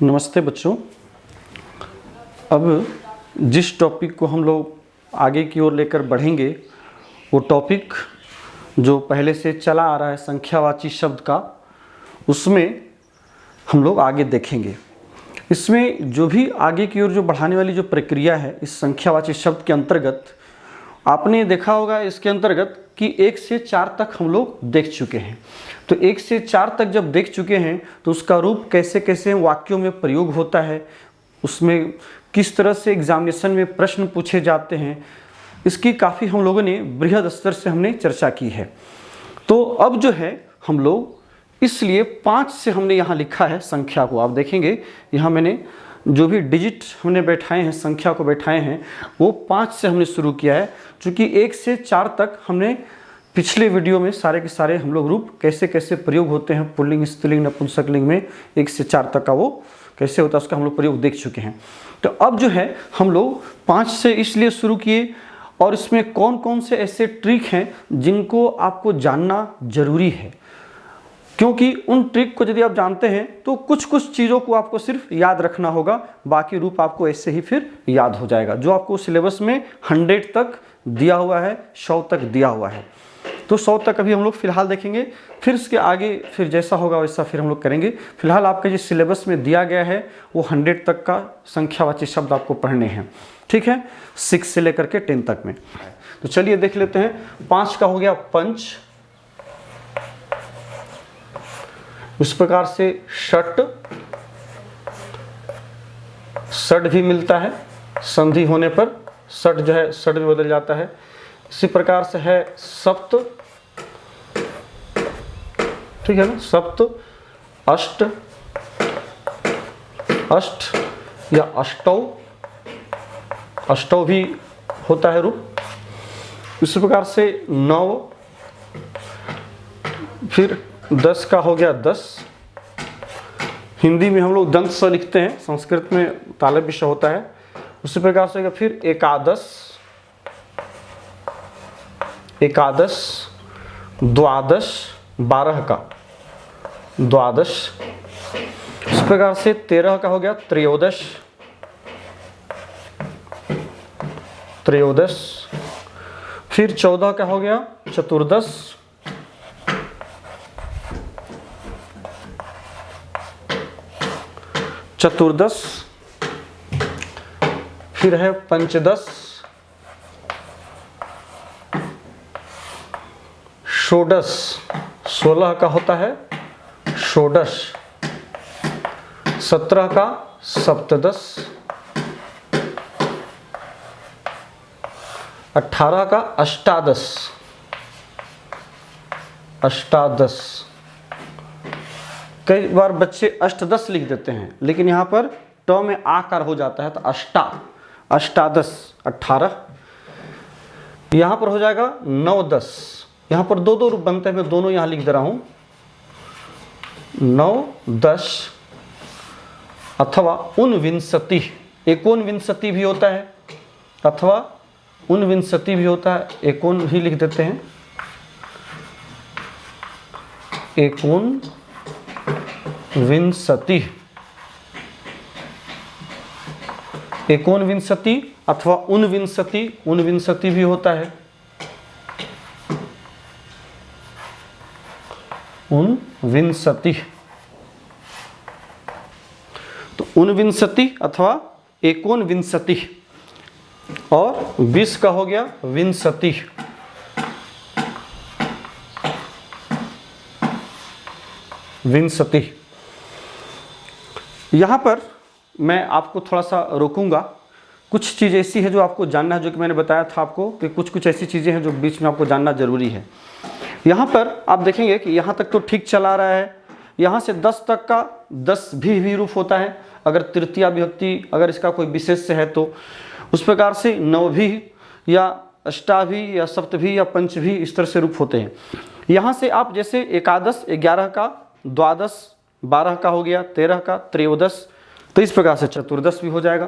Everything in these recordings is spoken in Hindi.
नमस्ते बच्चों। अब जिस टॉपिक को हम लोग आगे की ओर लेकर बढ़ेंगे वो टॉपिक जो पहले से चला आ रहा है संख्यावाची शब्द का, उसमें हम लोग आगे देखेंगे। इसमें जो भी आगे की ओर जो बढ़ाने वाली जो प्रक्रिया है इस संख्यावाची शब्द के अंतर्गत, आपने देखा होगा इसके अंतर्गत कि 1 से 4 तक हम लोग देख चुके हैं। तो 1 से 4 तक जब देख चुके हैं तो उसका रूप कैसे कैसे वाक्यों में प्रयोग होता है, उसमें किस तरह से एग्जामिनेशन में प्रश्न पूछे जाते हैं, इसकी काफ़ी हम लोगों ने बृहद स्तर से हमने चर्चा की है। तो अब जो है हम लोग इसलिए 5 से हमने यहाँ लिखा है संख्या को। आप देखेंगे यहाँ मैंने जो भी डिजिट हमने बैठाए हैं, संख्या को बैठाए हैं, वो 5 से हमने शुरू किया है। चूँकि 1 से 4 तक हमने पिछले वीडियो में सारे के सारे हम लोग रूप कैसे कैसे प्रयोग होते हैं पुल्लिंग स्त्रीलिंग नपुंसकलिंग में 1 से 4 तक का वो कैसे होता है उसका हम लोग प्रयोग देख चुके हैं। तो अब जो है हम लोग 5 से इसलिए शुरू किए, और इसमें कौन कौन से ऐसे ट्रिक हैं जिनको आपको जानना जरूरी है, क्योंकि उन ट्रिक को यदि आप जानते हैं तो कुछ कुछ चीज़ों को आपको सिर्फ याद रखना होगा, बाकी रूप आपको ऐसे ही फिर याद हो जाएगा। जो आपको सिलेबस में 100 तक दिया हुआ है, 100 तक दिया हुआ है, तो 100 तक अभी हम लोग फिलहाल देखेंगे। फिर इसके आगे फिर जैसा होगा वैसा फिर हम लोग करेंगे। फिलहाल आपके जिस सिलेबस में दिया गया है वो 100 तक का संख्यावाची शब्द आपको पढ़ने हैं, ठीक है, 6 से लेकर के 10 तक में। तो चलिए देख लेते हैं। 5 का हो गया पंच, उस प्रकार से षट, षट भी मिलता है, संधि होने पर षट जो है षट में बदल जाता है। इसी प्रकार से है सप्त, ठीक है ना, सप्त, अष्ट, अष्ट या अष्टौ, अष्टौ भी होता है रूप। इसी प्रकार से 9, फिर 10 का हो गया 10। हिंदी में हम लोग दंत स लिखते हैं, संस्कृत में तालव्य श होता है। उसी प्रकार से फिर एकादश, एकादश, द्वादश, 12 का द्वादश। इस प्रकार से 13 का हो गया त्रयोदश, त्रयोदश। फिर 14 का हो गया चतुर्दश, चतुर्दश। फिर है पंचदश, षोडश, 16 का होता है षोडश। 17 का सप्तदश, 18 का अष्टादश, अष्टादश। कई बार बच्चे अष्टदश लिख देते हैं, लेकिन यहाँ पर ट में आकार हो जाता है तो अष्टादश 18। यहाँ पर हो जाएगा 9 10। यहाँ पर दो रूप बनते हैं, मैं दोनों यहाँ लिख दे रहा हूँ, 9 10 अथवा 49। एकोनविंशति भी होता है अथवा 49 भी होता है, एकोन भी लिख देते हैं, एकोनविंशति, एकोनविंशति अथवा 49, 49 भी होता है, 49। तो 49 अथवा एकोनविंशति, और 20 का हो गया विंशति, विंशति। यहाँ पर मैं आपको थोड़ा सा रोकूंगा। कुछ चीज़ ऐसी है जो आपको जानना है, जो कि मैंने बताया था आपको कि कुछ कुछ ऐसी चीज़ें हैं जो बीच में आपको जानना जरूरी है। यहाँ पर आप देखेंगे कि यहाँ तक तो ठीक चला रहा है, यहाँ से 10 तक का 10 भी रूप होता है, अगर तृतीया विभक्ति अगर इसका कोई विशेष है तो। उस प्रकार से 9 भी या अष्टाभी या सप्तभी या पंच भी इस तरह से रूप होते हैं। यहाँ से आप जैसे एकादश 11 का, द्वादश 12 का हो गया, 13 का त्रयोदश, तो इस प्रकार से चतुर्दश भी हो जाएगा।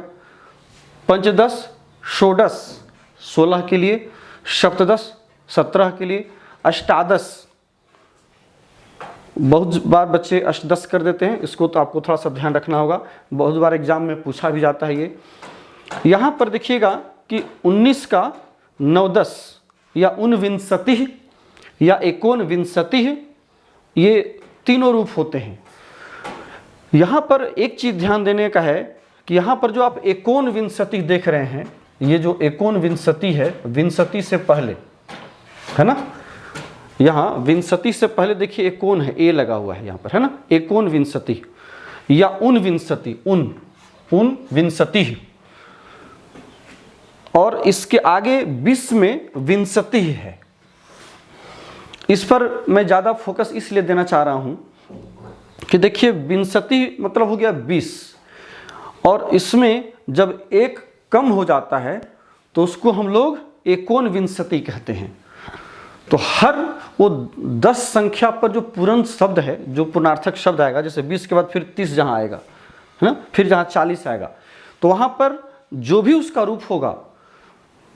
पंचदश, षोडश 16 के लिए, सप्तदश 17 के लिए, अष्टादश बहुत बार बच्चे अष्टदश कर देते हैं, इसको तो आपको थोड़ा सा ध्यान रखना होगा, बहुत बार एग्जाम में पूछा भी जाता है ये। यहाँ पर देखिएगा कि 19 का नवदश या ऊनविंशतिः या एकोनविंशतिः, ये तीनों रूप होते हैं। यहाँ पर एक चीज़ ध्यान देने का है कि यहाँ पर जो आप एकोनविंशति देख रहे हैं, ये जो एकोनविंशति है, विंशति से पहले है ना, यहाँ विंशति से पहले देखिए एकोन है, ए लगा हुआ है यहाँ पर, है ना, एकोनविंशति या ऊनविंशति, ऊनविंशतिः, और इसके आगे 20 में विंशति है। इस पर मैं ज़्यादा फोकस इसलिए देना चाह रहा हूँ कि देखिए विंशति मतलब हो गया 20, और इसमें जब एक कम हो जाता है तो उसको हम लोग एकोनविंशति कहते हैं। तो हर वो 10 संख्या पर जो पूर्ण शब्द है, जो पूर्णार्थक शब्द आएगा, जैसे 20 के बाद फिर 30 जहाँ आएगा, है ना, फिर जहाँ 40 आएगा, तो वहाँ पर जो भी उसका रूप होगा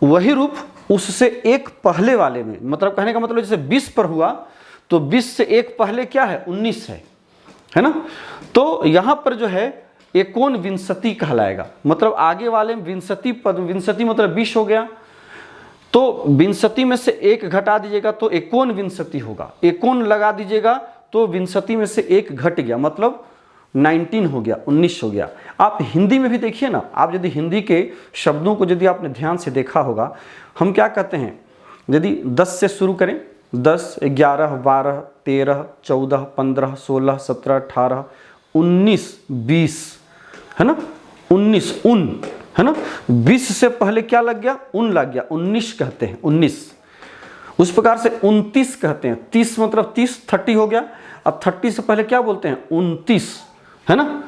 वही रूप उससे एक पहले वाले में, मतलब कहने का मतलब जैसे 20 पर हुआ तो 20 से एक पहले क्या है, 19 है ना। तो यहाँ पर जो है एकोनविंशति कहलाएगा, मतलब आगे वाले में विंशति पद, विंशति मतलब 20 हो गया, तो विंशति में से एक घटा दीजिएगा तो एकोनविंशति होगा, एकोन लगा दीजिएगा तो विंशति में से एक घट गया, मतलब 19 हो गया, 19 हो गया। आप हिंदी में भी देखिए ना, आप यदि हिंदी के शब्दों को यदि आपने ध्यान से देखा होगा, हम क्या कहते हैं, यदि 10 से शुरू करें, 10, 11, 12, 13, 14, 15, 16, 17, 18, 19, 20, है ना, 19 उन, है ना, 20 से पहले क्या लग गया, उन लग गया, 19 कहते हैं, 19। उस प्रकार से 29 कहते हैं, 30 मतलब 30, 30 हो गया। अब 30 से पहले क्या बोलते हैं, 29, है ना।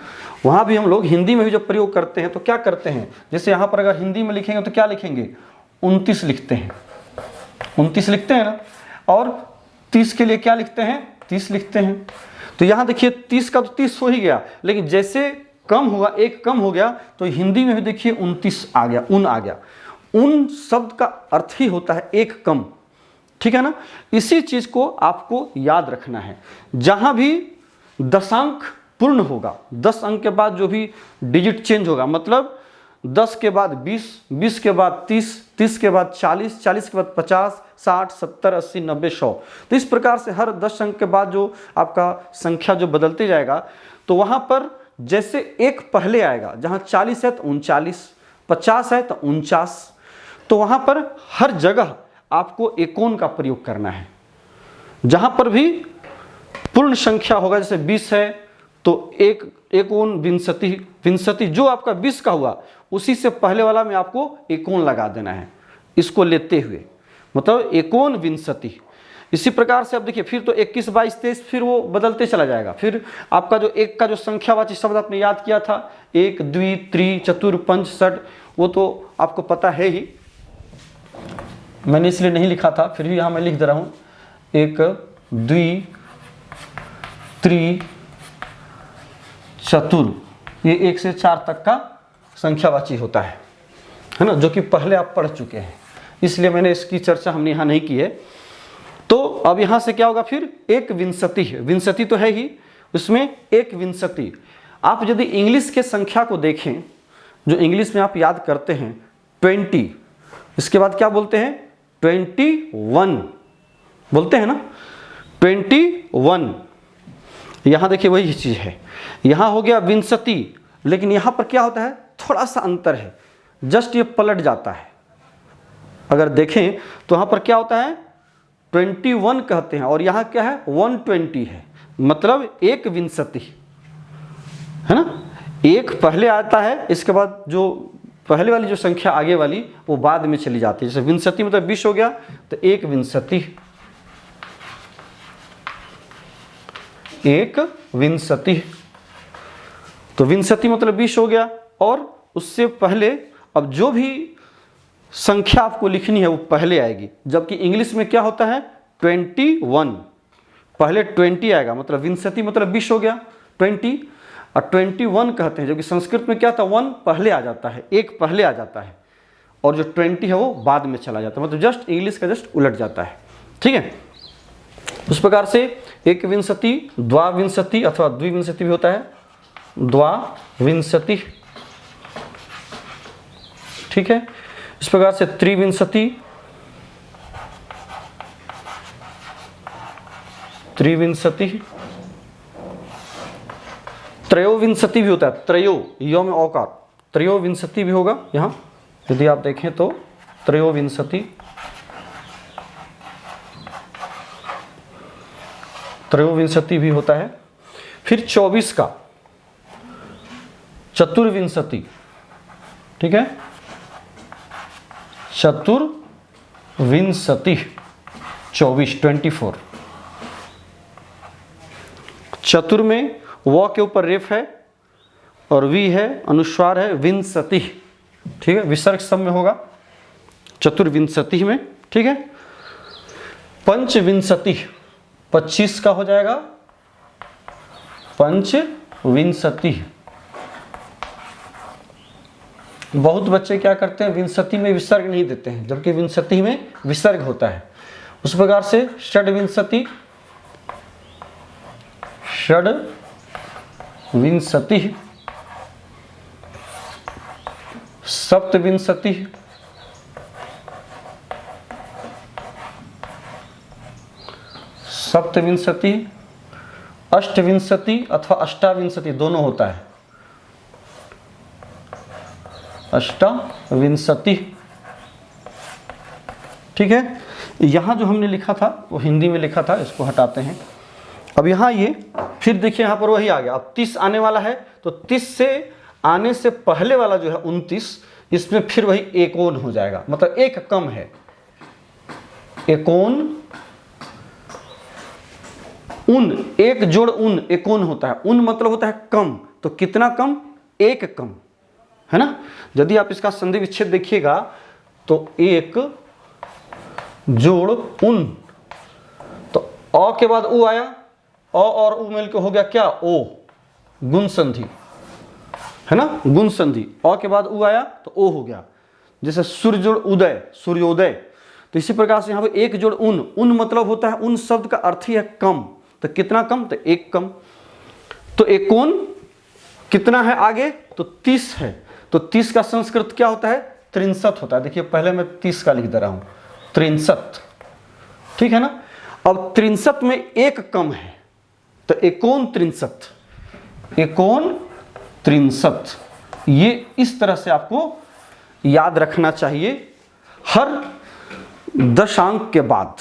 वहाँ भी हम लोग हिंदी में भी जब प्रयोग करते हैं तो क्या करते हैं, जैसे यहाँ पर अगर हिंदी में लिखेंगे तो क्या लिखेंगे, 29 लिखते हैं, 29 लिखते हैं ना, और 30 के लिए क्या लिखते हैं, 30 लिखते हैं। तो यहाँ देखिए 30 का तो 30 हो ही गया, लेकिन जैसे कम हुआ, एक कम हो गया, तो हिंदी में भी देखिए 29 आ गया, उन आ गया। उन शब्द का अर्थ ही होता है एक कम, ठीक है ना। इसी चीज को आपको याद रखना है। जहां भी दशांक पूर्ण होगा, 10 अंक के बाद जो भी डिजिट चेंज होगा, मतलब 10 के बाद 20, 20 के बाद 30, 30 के बाद 40, 40 के बाद 50, 60, 70, 80, 90, 100, तो इस प्रकार से हर 10 अंक के बाद जो आपका संख्या जो बदलते जाएगा, तो वहां पर जैसे एक पहले आएगा, जहां 40 है तो 39, 50 है तो 49, तो वहां पर हर जगह आपको एकोन का प्रयोग करना है। जहां पर भी पूर्ण संख्या होगा, जैसे 20 है तो एकोन विंशति, विंशति जो आपका 20 का हुआ उसी से पहले वाला में आपको एकोन लगा देना है, इसको लेते हुए, मतलब एकोन विंशति। इसी प्रकार से अब देखिए फिर तो 21, 22, 23 फिर वो बदलते चला जाएगा। फिर आपका जो एक का जो संख्यावाची शब्द आपने याद किया था, 1, द्वि, त्रि, चतुर, पंच, षट, वो तो आपको पता है ही, मैंने इसलिए नहीं लिखा था, फिर भी यहाँ मैं लिख दे रहा हूँ, 1, द्वि, त्रि, चतुर, ये 1 से 4 तक का संख्यावाची होता है ना, जो कि पहले आप पढ़ चुके हैं, इसलिए मैंने इसकी चर्चा हमने यहाँ नहीं की है। तो अब यहाँ से क्या होगा, फिर एक विंशति है, विंशति तो है ही, उसमें एक विंशति। आप यदि इंग्लिश के संख्या को देखें, जो इंग्लिश में आप याद करते हैं 20, इसके बाद क्या बोलते हैं, 21 बोलते हैं ना, 21। यहाँ देखिए वही चीज़ है, यहाँ हो गया विंशति, लेकिन यहाँ पर क्या होता है, थोड़ा सा अंतर है, जस्ट ये पलट जाता है। अगर देखें तो यहाँ पर क्या होता है, 21 कहते हैं, और यहाँ क्या है, 120 है, मतलब एक विंशति, है ना। एक पहले आता है, इसके बाद जो पहले वाली जो संख्या आगे वाली वो बाद में चली जाती है। जैसे विंशति मतलब 20 हो गया तो एक विंशति, एक विंशति, तो विंशति मतलब 20 हो गया। और उससे पहले अब जो भी संख्या आपको लिखनी है वो पहले आएगी, जबकि इंग्लिश में क्या होता है, 21, पहले 20 आएगा, मतलब विंशति मतलब 20 हो गया, 20, और 21 कहते हैं, जबकि संस्कृत में क्या था, 1 पहले आ जाता है, एक पहले आ जाता है, और जो 20 है वो बाद में चला जाता है, मतलब जस्ट इंग्लिश का जस्ट उलट जाता है, ठीक है। उस प्रकार से एक विंशति, द्वाविंशति अथवा द्विविंशति भी होता है, द्वाविंशति, ठीक है। इस प्रकार से त्रिविंशति, त्रिविंशति, त्रयोविंशति भी होता है, त्रयो यो में औकार, त्रयोविंशति भी होगा यहाँ यदि आप देखें तो त्रयोविंशति, त्रयोविंशति भी होता है। फिर 24 का चतुर्विंशति, ठीक है, चतुर्विंशति, 24, 24। चतुर में व के ऊपर रेफ है और वी है, अनुस्वार है, विंशति, ठीक है, विसर्ग सब में होगा चतुर्विंशति में, ठीक है। पंचविंशति, 25 का हो जाएगा पंचविंशति। बहुत बच्चे क्या करते हैं, विंशति में विसर्ग नहीं देते हैं, जबकि विंशति में विसर्ग होता है। उस प्रकार से षड्विंशति, षड्विंशति, सप्तविंशति, सप्तविंशति, अष्टविंशति अथवा अष्टाविंशति दोनों होता है, अष्टाविंशति, ठीक है। यहाँ जो हमने लिखा था वो हिंदी में लिखा था, इसको हटाते हैं। अब यहाँ ये फिर देखिए यहाँ पर वही आ गया। अब 30 आने वाला है तो 30 से आने से पहले वाला जो है 29, इसमें फिर वही एकोन हो जाएगा, मतलब एक कम है, एकोन, उन, एक जोड़ उन, एकोन होता है। उन मतलब होता है कम, तो कितना कम, एक कम, है ना। यदि आप इसका संधि विच्छेद देखिएगा तो एक जोड़ उन, तो अ के बाद उ आया, अ और उ मिल के हो गया क्या, ओ, गुण संधि, है ना, गुण संधि। अ के बाद उ आया तो ओ हो गया। जैसे सूर्य जोड़ उदय, सूर्योदय, तो इसी प्रकार से यहाँ पे एक जोड़ उन, उन मतलब होता है, उन शब्द का अर्थ ही है कम, तो कितना कम, तो एक कम। तो एकोन कितना है आगे, तो 30 है, तो 30 का संस्कृत क्या होता है, 63 होता है। देखिए पहले मैं 30 का लिख दे रहा हूं, 63, ठीक है ना। अब 63 में एक कम है, तो एकोन 63, एकोन 63। ये इस तरह से आपको याद रखना चाहिए हर दशांक के बाद,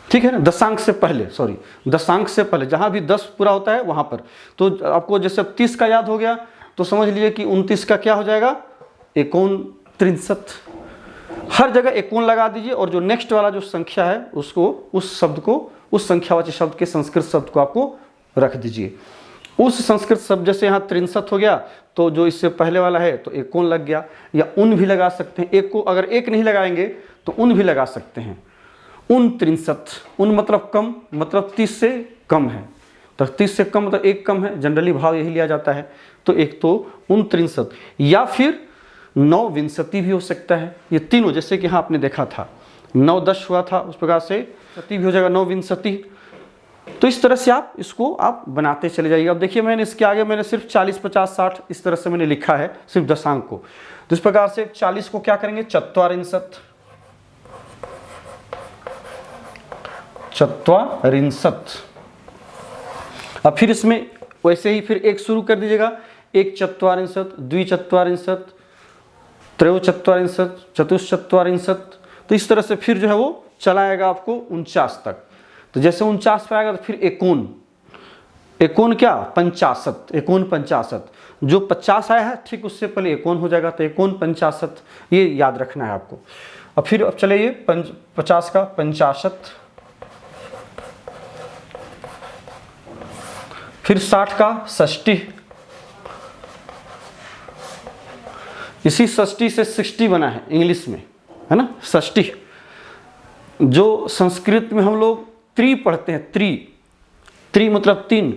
ठीक है ना, दशांक से पहले, सॉरी दशांक से पहले, जहां भी 10 पूरा होता है वहां पर। तो आपको जैसे 30 का याद हो गया तो समझ लीजिए कि 29 का क्या हो जाएगा, एकोन 63। हर जगह एकोन लगा दीजिए और जो नेक्स्ट वाला जो संख्या है उसको, उस शब्द को, उस संख्यावाची शब्द के संस्कृत शब्द को आपको रख दीजिए। उस संस्कृत शब्द जैसे यहाँ 63 हो गया तो जो इससे पहले वाला है तो एकोन लग गया, या उन भी लगा सकते हैं। एक को अगर एक नहीं लगाएंगे तो उन भी लगा सकते हैं। उन 63, उन मतलब कम, मतलब 30 से कम है, तो 30 से कम मतलब एक कम है, जनरली भाव यही लिया जाता है। तो एक तो उन 63, या फिर 9विंशति भी हो सकता है। ये तीनों जैसे कि यहाँ आपने देखा था 9-10 हुआ था, उस प्रकार से सती भी हो जाएगा 9विंशति। तो इस तरह से आप इसको आप बनाते चले जाइए। अब देखिए मैंने इसके आगे मैंने सिर्फ 40, 50, 60 इस तरह से मैंने लिखा है सिर्फ दशांक को। तो इस प्रकार से 40 को क्या करेंगे, चत्वारिंशत्, चत्वारिंशत्। अब फिर इसमें वैसे ही फिर एक शुरू कर दीजिएगा, एक चत्वारिंशत्, द्विचत्वारिंशत्, त्रयोचत्वारिंशत्, चतुश्चत्वारिंशत्। तो इस तरह से फिर जो है वो चलाएगा आपको 49 तक। तो जैसे 49 पे आएगा तो फिर एकोन, एकोन क्या, 50, एकोन 50। जो 50 आया है ठीक उससे पहले एकोन हो जाएगा, तो एकोन 50, ये याद रखना है आपको। अब फिर अब चलिए 50 का 50, फिर 60 का 60, इसी 60 से 60 बना है इंग्लिश में, है ना, 60। जो संस्कृत में हम लोग त्रि पढ़ते हैं, त्रि मतलब 3,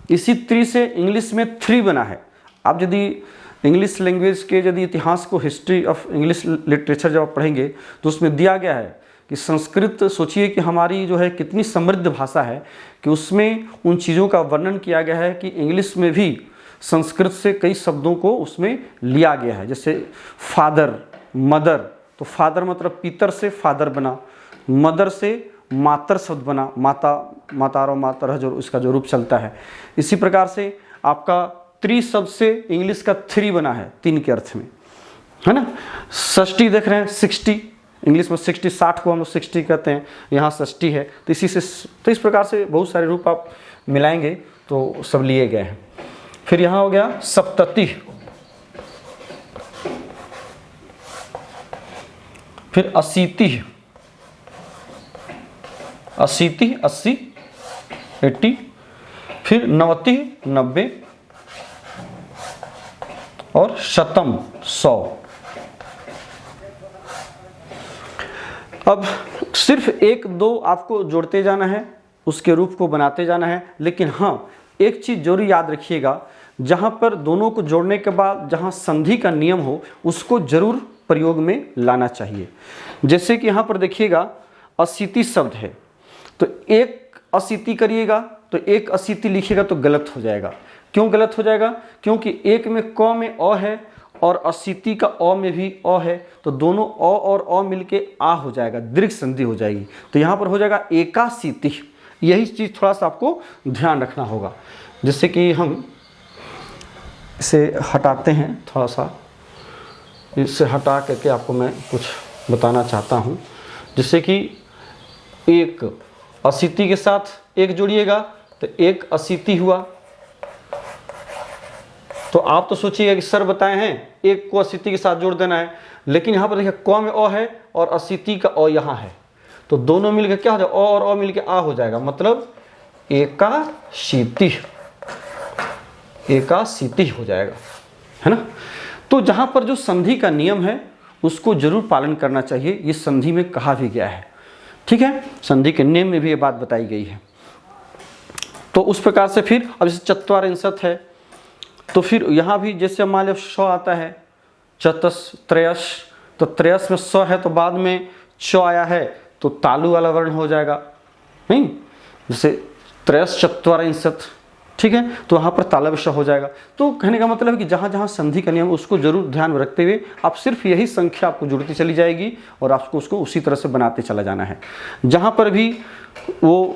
इसी त्रि से इंग्लिश में 3 बना है। आप यदि इंग्लिश लैंग्वेज के यदि इतिहास को, हिस्ट्री ऑफ इंग्लिश लिटरेचर जब आप पढ़ेंगे तो उसमें दिया गया है कि संस्कृत सोचिए कि हमारी जो है कितनी समृद्ध भाषा है कि उसमें उन चीज़ों का वर्णन किया गया है कि इंग्लिश में भी संस्कृत से कई शब्दों को उसमें लिया गया है। जैसे फादर, मदर, तो फादर मतलब पितर से फादर बना, मदर से मातर शब्द बना, माता, मातारो, मातर जो इसका जो रूप चलता है। इसी प्रकार से आपका त्रि शब्द से इंग्लिश का थ्री बना है, तीन के अर्थ में, है ना। षष्ठी देख रहे हैं, 60, इंग्लिश में 60, 60 को हम 60 कहते हैं, यहाँ षष्ठी है। तो इसी से, तो इस प्रकार से बहुत सारे रूप आप मिलाएंगे तो सब लिए गए हैं। फिर यहाँ हो गया सप्तति, फिर अशीति, 80, 80, फिर 90, 90, और शतम, 100। अब सिर्फ 1, 2 आपको जोड़ते जाना है, उसके रूप को बनाते जाना है। लेकिन हाँ, एक चीज़ जरूर याद रखिएगा, जहाँ पर दोनों को जोड़ने के बाद जहाँ संधि का नियम हो उसको जरूर प्रयोग में लाना चाहिए। जैसे कि यहाँ पर देखिएगा अशीति शब्द है, तो एक अशीति करिएगा तो एक अशीति लिखिएगा तो गलत हो जाएगा। क्यों गलत हो जाएगा? क्योंकि एक में क में अ है और अशीति का अ में भी अ है, तो दोनों अ और अ मिलके आ हो जाएगा, दीर्घ संधि हो जाएगी। तो यहाँ पर हो जाएगा एकाशीति। यही चीज़ थोड़ा सा आपको ध्यान रखना होगा। जैसे कि हम इसे हटाते हैं, थोड़ा सा इसे हटा करके आपको मैं कुछ बताना चाहता हूँ। जैसे कि एक अशीति के साथ एक जोड़िएगा तो एक अशीति हुआ। तो आप तो सोचिएगा कि सर बताए हैं एक को अशीति के साथ जोड़ देना है, लेकिन यहाँ पर देखिए क में अ है और अशीति का अ यहाँ है, तो दोनों मिलकर क्या हो जाएगा, अ और अ मिलकर आ हो जाएगा, मतलब एकाशीति, एकाशीति हो जाएगा, है ना। तो जहाँ पर जो संधि का नियम है उसको जरूर पालन करना चाहिए, ये संधि में कहा भी गया है, ठीक है। संधि के नियम में भी ये बात बताई गई है। तो उस प्रकार से फिर अब जैसे चत्वारिंशत् है, तो फिर यहाँ भी जैसे मान लो 100 आता है, चतस, त्रयश, तो त्रयश में 100 है तो बाद में च आया है तो तालु वाला वर्ण हो जाएगा, नहीं। जैसे त्रयश चत्वारिंशत्, ठीक है, तो वहाँ पर तालव्य श हो जाएगा। तो कहने का मतलब है कि जहाँ जहाँ संधि का नियम उसको जरूर ध्यान में रखते हुए आप सिर्फ यही संख्या आपको जुड़ती चली जाएगी और आपको उसको उसी तरह से बनाते चला जाना है। जहाँ पर भी वो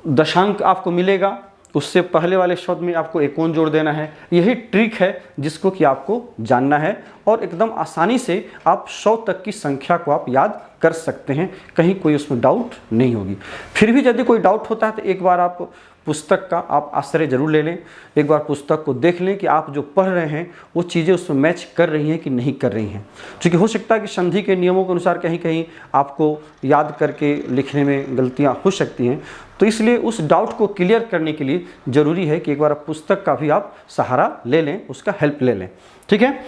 दशांक आपको मिलेगा उससे पहले वाले शब्द में आपको एकोन जोड़ देना है। यही ट्रिक है जिसको कि आपको जानना है और एकदम आसानी से आप 100 तक की संख्या को आप याद कर सकते हैं, कहीं कोई उसमें डाउट नहीं होगी। फिर भी यदि कोई डाउट होता है तो एक बार आप पुस्तक का आप आश्रय जरूर ले लें, एक बार पुस्तक को देख लें कि आप जो पढ़ रहे हैं वो चीज़ें उसमें मैच कर रही हैं कि नहीं कर रही हैं। क्योंकि हो सकता है कि संधि के नियमों के अनुसार कहीं कहीं आपको याद करके लिखने में गलतियां हो सकती हैं, तो इसलिए उस डाउट को क्लियर करने के लिए ज़रूरी है कि एक बार पुस्तक का भी आप सहारा ले लें, उसका हेल्प ले लें, ठीक है।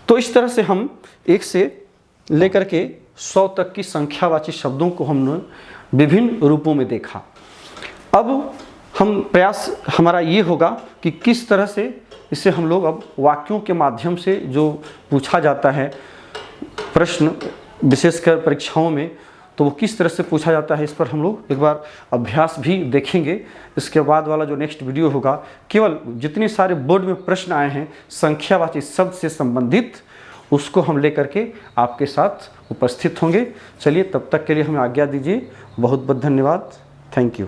तो इस तरह से हम 1 से लेकर के 100 तक की संख्यावाची शब्दों को हमने विभिन्न रूपों में देखा। अब हम प्रयास हमारा ये होगा कि किस तरह से इसे हम लोग अब वाक्यों के माध्यम से जो पूछा जाता है प्रश्न, विशेषकर परीक्षाओं में, तो वो किस तरह से पूछा जाता है इस पर हम लोग एक बार अभ्यास भी देखेंगे। इसके बाद वाला जो नेक्स्ट वीडियो होगा केवल जितने सारे बोर्ड में प्रश्न आए हैं संख्यावाची शब्द से संबंधित उसको हम लेकर के आपके साथ उपस्थित होंगे। चलिए तब तक के लिए हमें आज्ञा दीजिए। बहुत बहुत धन्यवाद। Thank you.